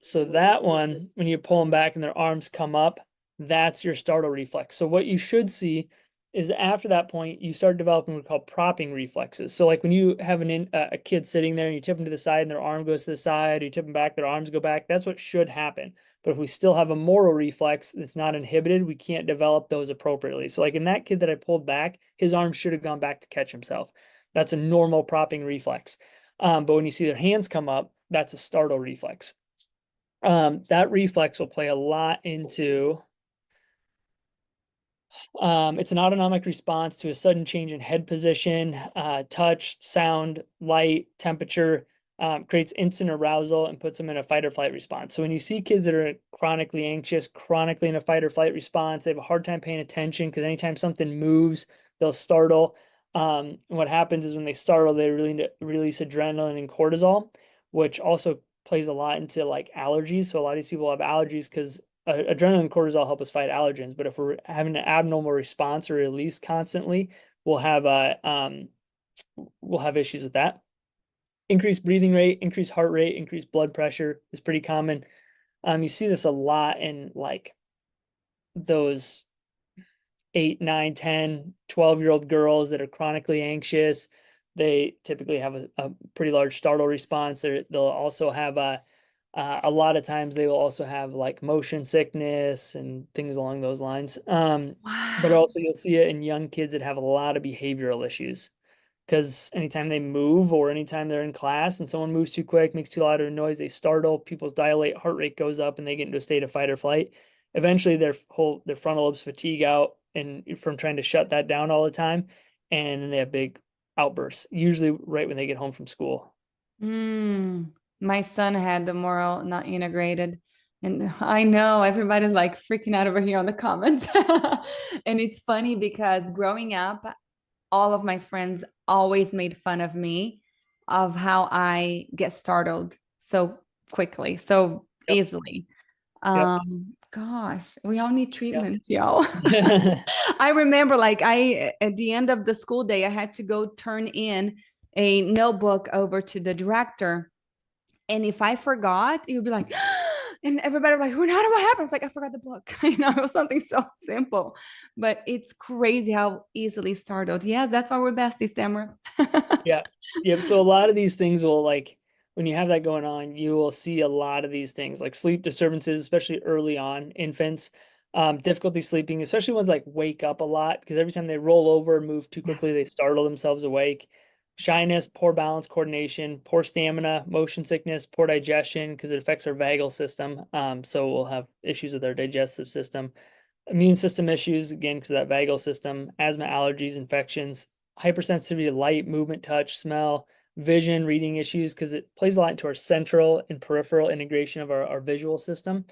So that one, when you pull them back and their arms come up, that's your startle reflex. So what you should see is after that point, you start developing what we call propping reflexes. So like when you have a kid sitting there and you tip them to the side and their arm goes to the side, or you tip them back, their arms go back, that's what should happen. But if we still have a Moro reflex that's not inhibited, we can't develop those appropriately. So like in that kid that I pulled back, his arm should have gone back to catch himself. That's a normal propping reflex. But when you see their hands come up, that's a startle reflex. That reflex will play a lot into it's an autonomic response to a sudden change in head position, touch, sound, light, temperature, creates instant arousal and puts them in a fight or flight response. So when you see kids that are chronically anxious, chronically in a fight or flight response, they have a hard time paying attention because anytime something moves, they'll startle. And what happens is when they startle, they really release adrenaline and cortisol, which also plays a lot into like allergies. So a lot of these people have allergies because adrenaline and cortisol help us fight allergens. But if we're having an abnormal response or release constantly, we'll have issues with that. Increased breathing rate, increased heart rate, increased blood pressure is pretty common. You see this a lot in like those 8, 9, 10, 12-year-old girls that are chronically anxious. They typically have a pretty large startle response. They'll also have a lot of times they will also have like motion sickness and things along those lines. But Wow. also you'll see it in young kids that have a lot of behavioral issues. Because anytime they move or anytime they're in class and someone moves too quick, makes too loud of a noise, they startle, people's dilate, heart rate goes up, and they get into a state of fight or flight. Eventually their frontal lobes fatigue out and from trying to shut that down all the time, and then they have big outbursts, usually right when they get home from school. My son had the moral not integrated. And I know everybody's like freaking out over here on the comments. And it's funny because growing up, all of my friends always made fun of me of how I get startled so quickly, so Yep. easily. Yep. Gosh, we all need Yep. treatment, y'all. I remember like at the end of the school day, I had to go turn in a notebook over to the director. And if I forgot, you'd be like, and everybody was like, Renata, what happened? I was like, I forgot the book. You know, it was something so simple, but it's crazy how easily startled. Yeah, that's why we're besties, Tamara. Yeah. Yep. So a lot of these things will like when you have that going on, you will see a lot of these things like sleep disturbances, especially early on infants, difficulty sleeping, especially ones like wake up a lot because every time they roll over and move too quickly, they startle themselves awake. Shyness, poor balance coordination, poor stamina, motion sickness, poor digestion because it affects our vagal system. So we'll have issues with our digestive system, immune system issues, again, because of that vagal system, asthma, allergies, infections, hypersensitivity to light, movement, touch, smell, vision, reading issues, because it plays a lot into our central and peripheral integration of our visual system.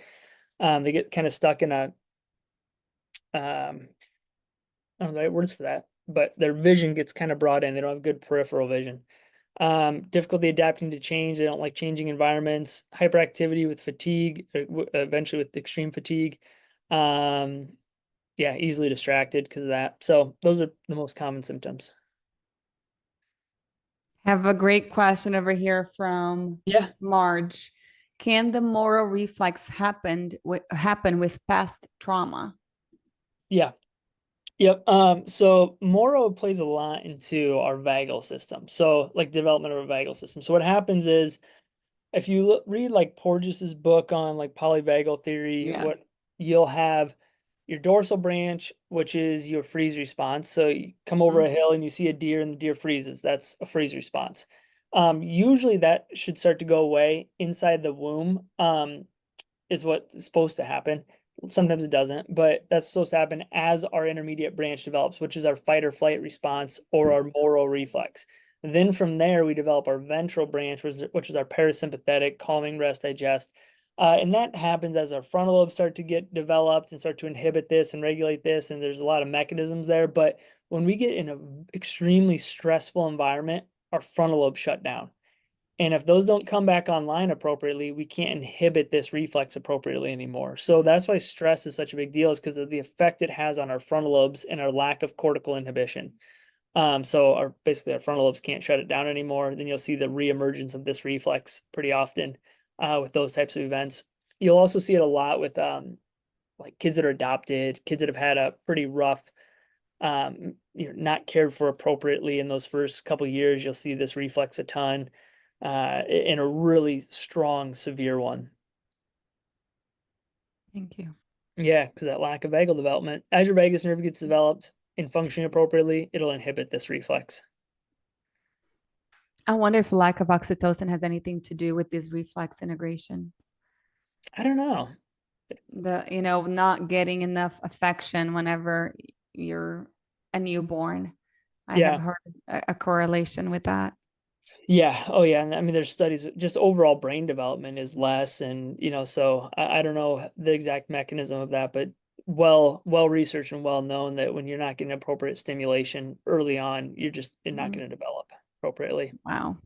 They get kind of stuck in a, I don't know the right words for that, but their vision gets kind of brought in. They don't have good peripheral vision. Difficulty adapting to change. They don't like changing environments, hyperactivity with fatigue, eventually with extreme fatigue. Yeah, easily distracted because of that. So those are the most common symptoms. Have a great question over here from Marge. Can the moral reflex happen with past trauma? Yeah. Yep. So Moro plays a lot into our vagal system. So like development of our vagal system. So what happens is if you read like Porges's book on like polyvagal theory, what you'll have your dorsal branch, which is your freeze response. So you come over a hill and you see a deer and the deer freezes. That's a freeze response. Usually that should start to go away inside the womb, is what's supposed to happen. Sometimes it doesn't, but that's supposed to happen as our intermediate branch develops, which is our fight or flight response or our Moro reflex. Then from there, we develop our ventral branch, which is our parasympathetic, calming, rest, digest. And that happens as our frontal lobes start to get developed and start to inhibit this and regulate this. And there's a lot of mechanisms there. But when we get in an extremely stressful environment, our frontal lobes shut down. And if those don't come back online appropriately, we can't inhibit this reflex appropriately anymore. So that's why stress is such a big deal, is because of the effect it has on our frontal lobes and our lack of cortical inhibition. So basically our frontal lobes can't shut it down anymore. Then you'll see the reemergence of this reflex pretty often with those types of events. You'll also see it a lot with like kids that are adopted, kids that have had a pretty rough, not cared for appropriately in those first couple of years. You'll see this reflex a ton. In a really strong, severe one. Thank you. Yeah, because that lack of vagal development. As your vagus nerve gets developed and functioning appropriately, it'll inhibit this reflex. I wonder if lack of oxytocin has anything to do with these reflex integrations. I don't know. Not getting enough affection whenever you're a newborn. I Yeah. have heard a correlation with that. Yeah. Oh, yeah. And I mean, there's studies, just overall brain development is less. And, so I don't know the exact mechanism of that, but well researched and well known that when you're not getting appropriate stimulation early on, you're not going to develop appropriately. Wow.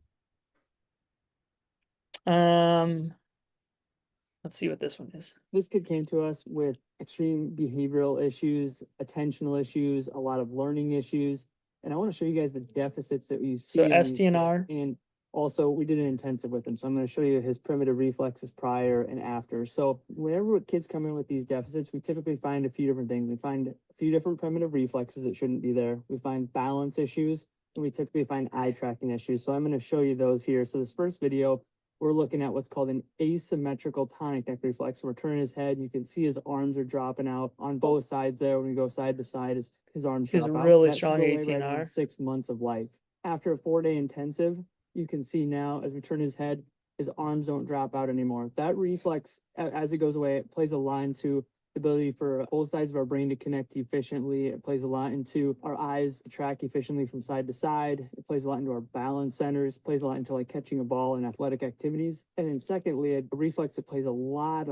Let's see what this one is. This kid came to us with extreme behavioral issues, attentional issues, a lot of learning issues. And I want to show you guys the deficits that we see. So in these kids. STNR. And also we did an intensive with him. So I'm going to show you his primitive reflexes prior and after. So whenever kids come in with these deficits, we typically find a few different things. We find a few different primitive reflexes that shouldn't be there. We find balance issues, and we typically find eye tracking issues. So I'm going to show you those here. So this first video, we're looking at what's called an asymmetrical tonic neck reflex. We're turning his head, and you can see his arms are dropping out on both sides there. When we go side to side, his arms drop out. Really That strong should go away right 18R. around 6 months of life. After a 4-day intensive, you can see now as we turn his head, his arms don't drop out anymore. That reflex, as it goes away, it plays a line to the ability for both sides of our brain to connect efficiently. It plays a lot into our eyes to track efficiently from side to side. It plays a lot into our balance centers, plays a lot into like catching a ball in athletic activities. And then secondly, a reflex that plays a lot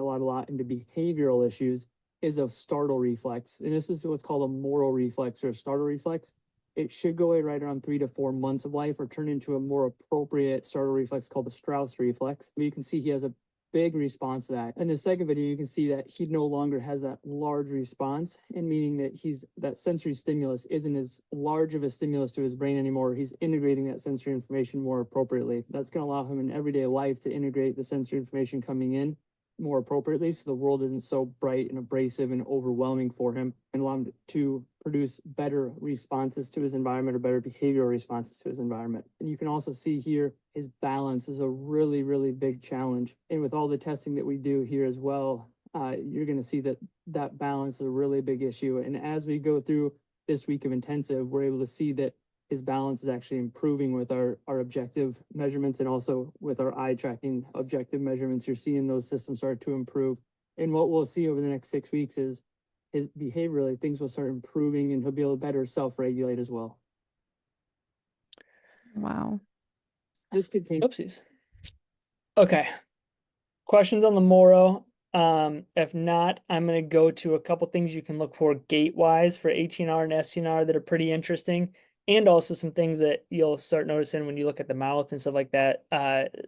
into behavioral issues is a startle reflex. And this is what's called a moral reflex or a startle reflex. It should go away right around 3 to 4 months of life or turn into a more appropriate startle reflex called the Strauss reflex. But you can see he has a big response to that. In the second video, you can see that he no longer has that large response, and meaning that that sensory stimulus isn't as large of a stimulus to his brain anymore. He's integrating that sensory information more appropriately. That's going to allow him in everyday life to integrate the sensory information coming in more appropriately, so the world isn't so bright and abrasive and overwhelming for him, and allow him to produce better responses to his environment or better behavioral responses to his environment. And you can also see here his balance is a really big challenge. And with all the testing that we do here as well, you're going to see that balance is a really big issue. And as we go through this week of intensive, we're able to see that his balance is actually improving with our objective measurements and also with our eye tracking objective measurements. You're seeing those systems start to improve. And what we'll see over the next 6 weeks is his behaviorally, things will start improving and he'll be able to better self-regulate as well. Wow. This could change. Oopsies. Okay. Questions on the Moro? If not, I'm going to go to a couple things you can look for gait-wise for 18R and STNR that are pretty interesting. And also some things that you'll start noticing when you look at the mouth and stuff like that.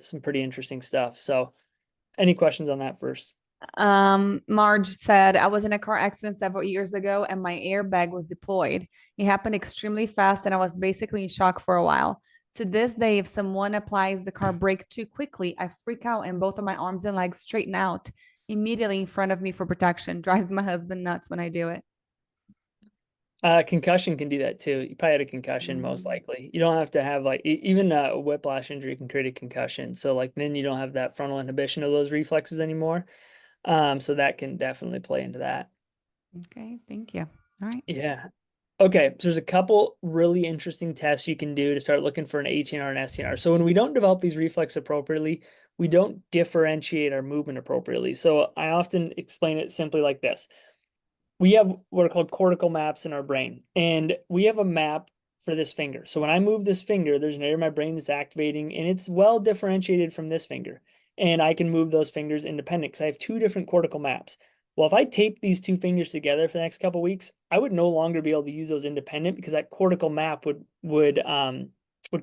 Some pretty interesting stuff. So any questions on that first? Marge said, I was in a car accident several years ago and my airbag was deployed. It happened extremely fast and I was basically in shock for a while. To this day, if someone applies the car brake too quickly, I freak out and both of my arms and legs straighten out immediately in front of me for protection. Drives my husband nuts when I do it. Concussion can do that too. You probably had a concussion, most likely. You don't have to have even a whiplash injury can create a concussion. So then you don't have that frontal inhibition of those reflexes anymore. So that can definitely play into that. Okay, thank you. All right. Yeah. Okay, so there's a couple really interesting tests you can do to start looking for an 18R and STNR. So when we don't develop these reflexes appropriately, we don't differentiate our movement appropriately. So I often explain it simply like this. We have what are called cortical maps in our brain, and we have a map for this finger. So when I move this finger, there's an area of my brain that's activating, and it's well differentiated from this finger. And I can move those fingers independent because I have two different cortical maps. Well, if I tape these two fingers together for the next couple weeks, I would no longer be able to use those independent because that cortical map would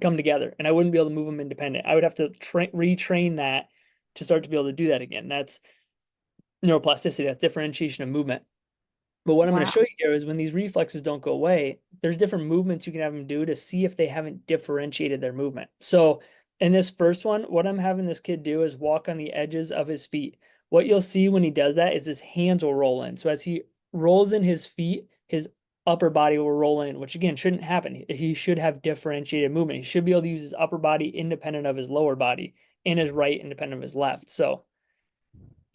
come together and I wouldn't be able to move them independent. I would have to retrain that to start to be able to do that again. That's neuroplasticity, that's differentiation of movement. But what I'm going to Wow. show you here is when these reflexes don't go away, there's different movements you can have them do to see if they haven't differentiated their movement. So in this first one, what I'm having this kid do is walk on the edges of his feet. What you'll see when he does that is his hands will roll in. So as he rolls in his feet, his upper body will roll in, which again shouldn't happen. He should have differentiated movement. He should be able to use his upper body independent of his lower body and his right independent of his left. So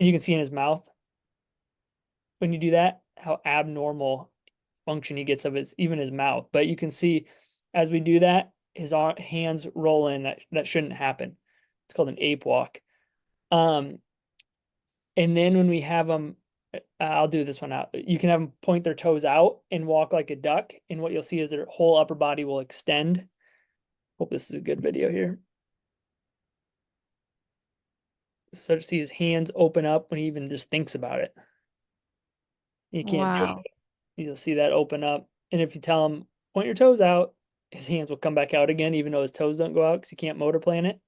you can see in his mouth when you do that, how abnormal function he gets of even his mouth. But you can see as we do that, his hands roll in. That shouldn't happen. It's called an ape walk. And then when we have them, I'll do this one out. You can have them point their toes out and walk like a duck. And what you'll see is their whole upper body will extend. Hope this is a good video here. Start to see his hands open up when he even just thinks about it. You can't do Wow. it. You'll see that open up. And if you tell him, point your toes out, his hands will come back out again, even though his toes don't go out because he can't motor plan it.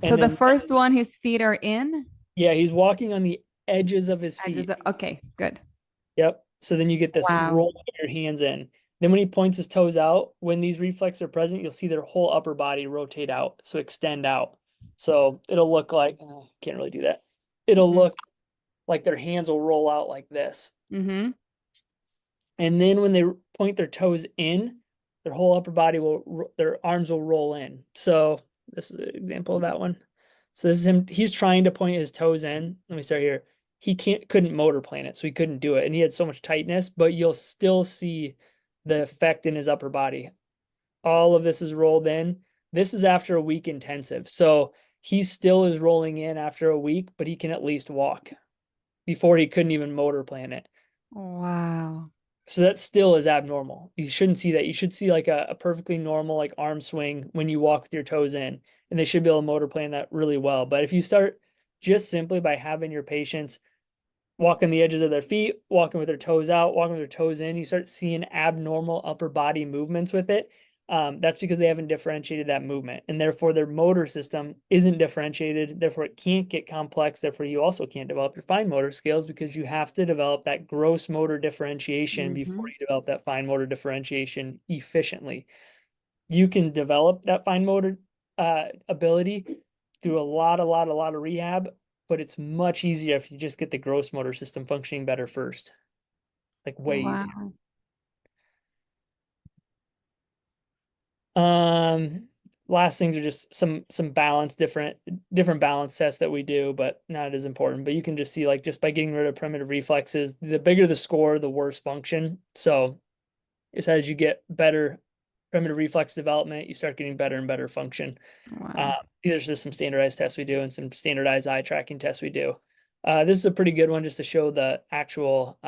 So And the then, first one, his feet are in. yeah, he's walking on the edges of his feet. Okay, good. Yep. So then you get this Wow. roll of your hands in. Then when he points his toes out, when these reflexes are present, you'll see their whole upper body rotate out. So extend out. So it'll look like, can't really do that. It'll Mhm. look like their hands will roll out like this. Mm-hmm. And then when they point their toes in, their whole upper body their arms will roll in. So this is an example of that one. So this is him, he's trying to point his toes in. Let me start here. He couldn't motor plan it, so he couldn't do it. And he had so much tightness, but you'll still see the effect in his upper body. All of this is rolled in. This is after a week intensive. So he still is rolling in after a week, but he can at least walk. Before he couldn't even motor plan it. Wow. So that still is abnormal. You shouldn't see that. You should see like a perfectly normal like arm swing when you walk with your toes in, and they should be able to motor plan that really well. But if you start just simply by having your patients walking the edges of their feet, walking with their toes out, walking with their toes in, you start seeing abnormal upper body movements with it. That's because they haven't differentiated that movement, and therefore their motor system isn't differentiated. Therefore, it can't get complex. Therefore, you also can't develop your fine motor skills because you have to develop that gross motor differentiation before Mhm. you develop that fine motor differentiation efficiently. You can develop that fine motor ability through a lot of rehab, but it's much easier if you just get the gross motor system functioning better first. Like way easier. Wow. Last things are just some balance, different balance tests that we do, but not as important. But you can just see like just by getting rid of primitive reflexes, the bigger the score, the worse function. So it's as you get better primitive reflex development, you start getting better and better function. Wow. These are just some standardized tests we do and some standardized eye tracking tests we do. This is a pretty good one just to show the actual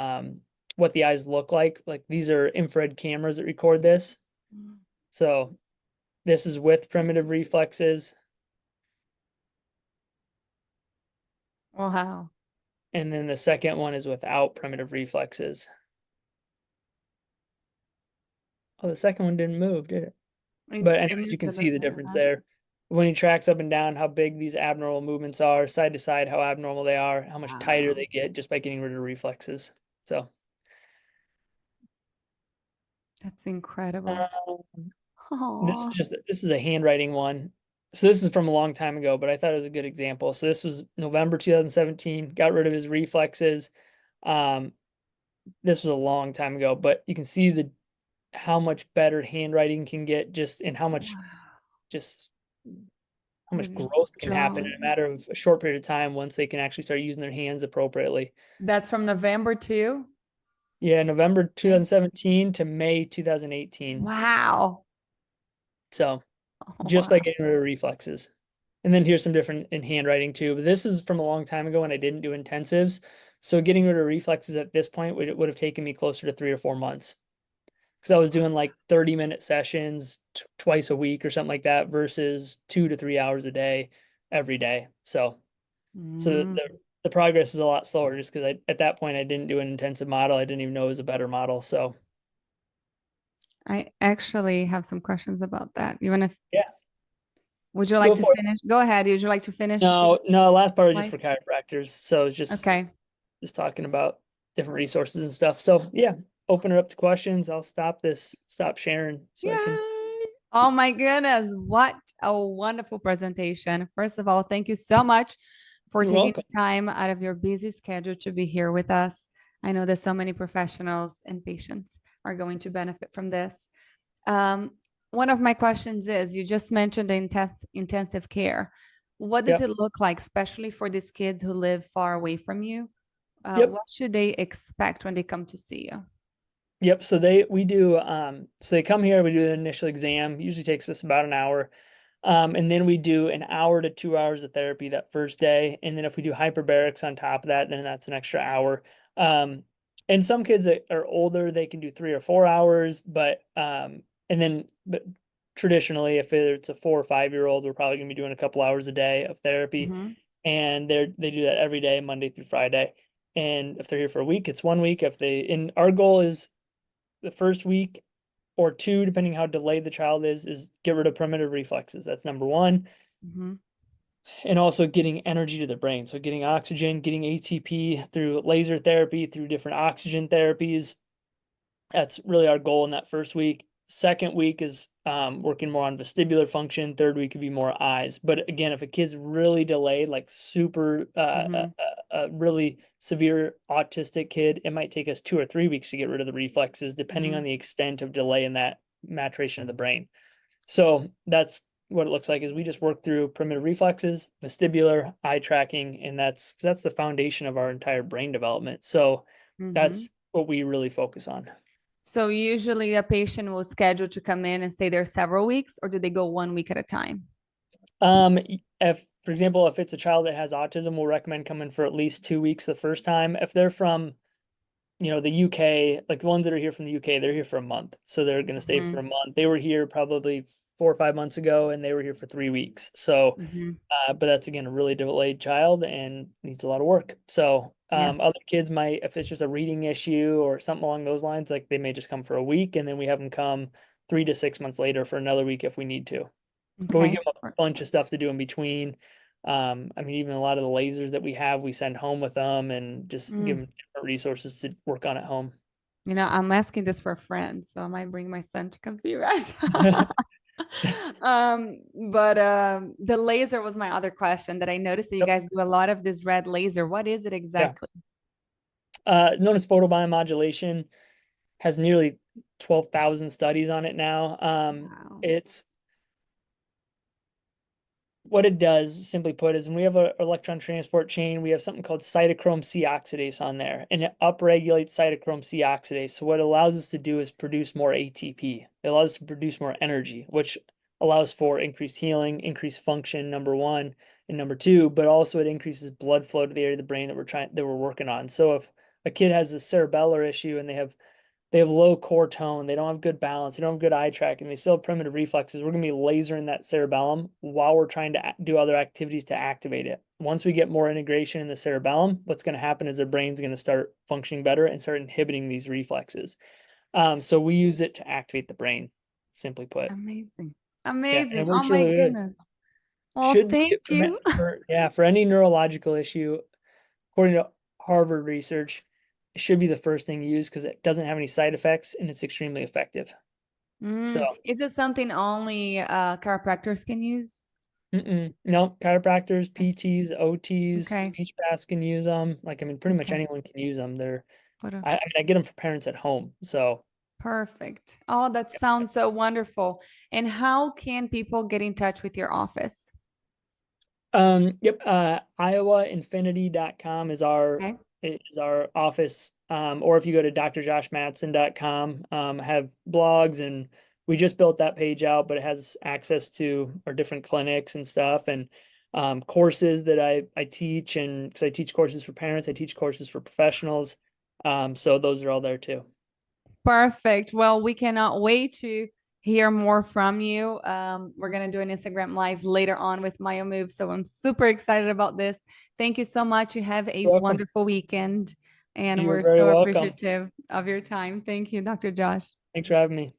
what the eyes look like. Like these are infrared cameras that record this. So this is with primitive reflexes. Wow. And then the second one is without primitive reflexes. Oh, the second one didn't move, did it? But anyways, you can see the difference there. When he tracks up and down, how big these abnormal movements are, side to side, how abnormal they are, how much tighter they get just by getting rid of reflexes. So That's incredible. Oh. this is a handwriting one. So this is from a long time ago, but I thought it was a good example. So this was November 2017, got rid of his reflexes. This was a long time ago, but you can see how much better handwriting can get just and how much just how much growth can happen in a matter of a short period of time once they can actually start using their hands appropriately. That's from November too. Yeah, November 2017 to May 2018. Wow. So just by getting rid of reflexes. And then here's some different in handwriting too. But this is from a long time ago when I didn't do intensives. So getting rid of reflexes at this point would have taken me closer to 3 or 4 months. Because I was doing like 30-minute sessions twice a week or something like that versus 2 to 3 hours a day every day. So Mm. the the progress is a lot slower just because at that point I didn't do an intensive model. I didn't even know it was a better model. So I actually have some questions about that. Even if, yeah, would you like go to for it. finish? Go ahead. Would you like to finish? No, last part was just Like, for chiropractors. So it's okay. just talking about different resources and stuff. So yeah, open it up to questions. I'll stop sharing so I can. Yay. Oh my goodness. What a wonderful presentation. First of all, thank you so much for You're taking welcome. time out of your busy schedule to be here with us. I know that so many professionals and patients are going to benefit from this. Um, one of my questions is, you just mentioned the intensive care. What does Yep. it look like, especially for these kids who live far away from you? Yep. What should they expect when they come to see you? Yep. So we do so they come here, we do the initial exam, usually takes us about an hour. And then we do an hour to 2 hours of therapy that first day. And then if we do hyperbarics on top of that, then that's an extra hour. And some kids that are older, they can do 3 or 4 hours, but traditionally, if it's a 4 or 5 year old, we're probably gonna be doing a couple hours a day of therapy. Mhm. And they do that every day, Monday through Friday. And if they're here for a week, it's 1 week. And our goal is the first week or two, depending how delayed the child is get rid of primitive reflexes. That's number one. Mhm. And also getting energy to the brain. So getting oxygen, getting ATP through laser therapy, through different oxygen therapies. That's really our goal in that first week. Second week is working more on vestibular function. Third week could be more eyes. But again, if a kid's really delayed, like super, Mhm. a really severe autistic kid, it might take us 2 or 3 weeks to get rid of the reflexes, depending on Mhm. the extent of delay in that maturation of the brain. So that's what it looks like is we just work through primitive reflexes, vestibular, eye tracking, and that's the foundation of our entire brain development. So Mhm. that's what we really focus on. So usually a patient will schedule to come in and stay there several weeks, or do they go 1 week at a time? If, for example, if it's a child that has autism, we'll recommend coming for at least 2 weeks the first time. If they're from, the UK, like the ones that are here from the UK, they're here for a month. So they're going to stay for Mhm. a month. They were here probably 4 or 5 months ago and they were here for 3 weeks. So, Mhm. but that's again, a really delayed child and needs a lot of work. So, Yes. other kids might, if it's just a reading issue or something along those lines, like they may just come for a week and then we have them come 3 to 6 months later for another week if we need to. But we Okay. give them a bunch of stuff to do in between. I mean, even a lot of the lasers that we have, we send home with them and just give Mm. them different resources to work on at home. I'm asking this for friends, so I might bring my son to come see you guys. But the laser was my other question that I noticed that you Yep. guys do a lot of this red laser. What is it Yeah. exactly? Known as photobiomodulation, has nearly 12,000 studies on it now. Wow. It's what it does, simply put, is when we have an electron transport chain, we have something called cytochrome C oxidase on there, and it upregulates cytochrome C oxidase. So what it allows us to do is produce more ATP. It allows us to produce more energy, which allows for increased healing, increased function, number one, and number two, but also it increases blood flow to the area of the brain that we're working on. So if a kid has a cerebellar issue and they have low core tone, they don't have good balance, they don't have good eye tracking, they still have primitive reflexes, we're going to be lasering that cerebellum while we're trying to do other activities to activate it. Once we get more integration in the cerebellum, what's going to happen is their brain's going to start functioning better and start inhibiting these reflexes. So we use it to activate the brain, simply put. Amazing. Yeah, and it Amazing. Oh works my really good. goodness. Well, Should be thank you. for any neurological issue, according to Harvard research, it should be the first thing used because it doesn't have any side effects and it's extremely effective. So, Is it something only chiropractors can use? no, chiropractors, PTs, OTs, Okay. speech paths can use them. Like, I mean, pretty much Okay. anyone can use them. What a I get them for parents at home. So, Perfect. Oh, that sounds so wonderful. And how can people get in touch with your office? yep, iowainfinity.com Okay. is our office. Or if you go to drjoshmatson.com, have blogs, and we just built that page out, but it has access to our different clinics and stuff, and courses that I teach, and because I teach courses for parents, I teach courses for professionals. So those are all there too. Perfect. Well, we cannot wait to hear more from you. We're going to do an Instagram live later on with MyoMove. So I'm super excited about this. Thank you so much. You have a You're welcome. wonderful weekend. And You're we're very so welcome. appreciative of your time. Thank you, Dr. Josh. Thanks for having me.